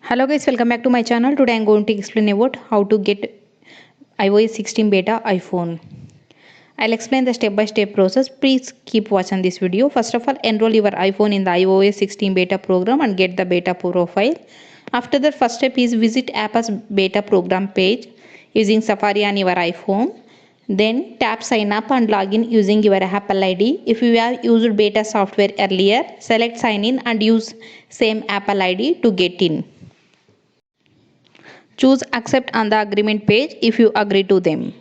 Hello guys, welcome back to my channel. Today I'm going to explain about how to get iOS 16 beta iPhone. I'll explain the step-by-step process. Please keep watching this video. First of all, enroll your iPhone in the iOS 16 beta program and get the beta profile. After that, first step is visit Apple's beta program page using Safari on your iPhone. Then tap sign up and log in using your Apple ID. If you have used beta software earlier, select sign in and use same Apple ID to get in. Choose accept on the agreement page if you agree to them.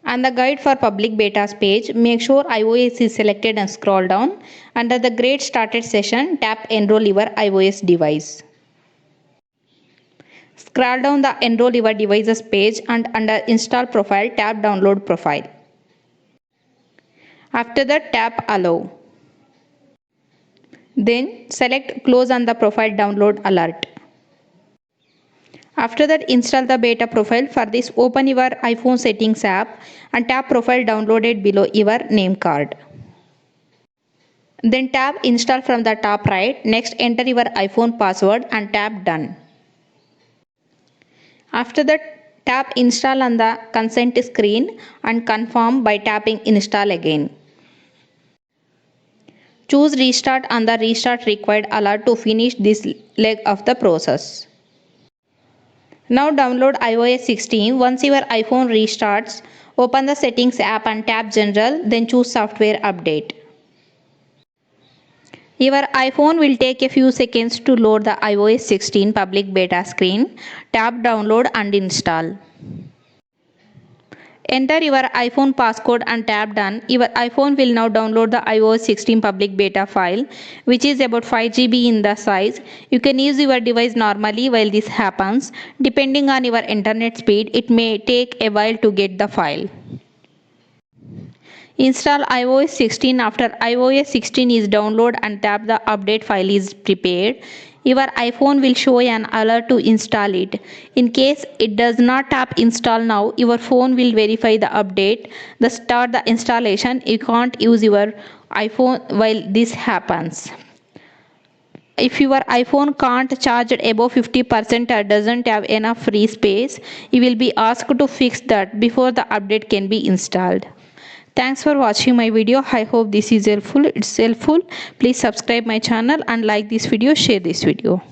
On the guide for public betas page, make sure iOS is selected and scroll down. Under the Get Started session, tap Enroll your iOS device. Scroll down the Enroll your devices page and under Install Profile, tap Download Profile. After that, tap Allow. Then select Close on the Profile Download Alert. After that, install the beta profile. For this, open your iPhone settings app and tap Profile downloaded below your name card. Then tap Install from the top right. Next, enter your iPhone password and tap Done. After that, tap Install on the consent screen and confirm by tapping Install again. Choose Restart on the Restart Required alert to finish this leg of the process. Now download iOS 16. Once your iPhone restarts, open the Settings app and tap General, then choose Software Update. Your iPhone will take a few seconds to load the iOS 16 public beta screen. Tap Download and Install. Enter your iPhone passcode and tap Done. Your iPhone will now download the iOS 16 public beta file, which is about 5 GB in the size. You can use your device normally while this happens. Depending on your internet speed, it may take a while to get the file. Install iOS 16. After iOS 16 is downloaded and tap the update file is prepared. Your iPhone will show an alert to install it. In case it does not tap install now, your phone will verify the update. Start the installation. You can't use your iPhone while this happens. If your iPhone can't charge it above 50% or doesn't have enough free space, you will be asked to fix that before the update can be installed. Thanks for watching my video. I hope this is helpful. It's helpful. Please subscribe my channel and like this video, share this video.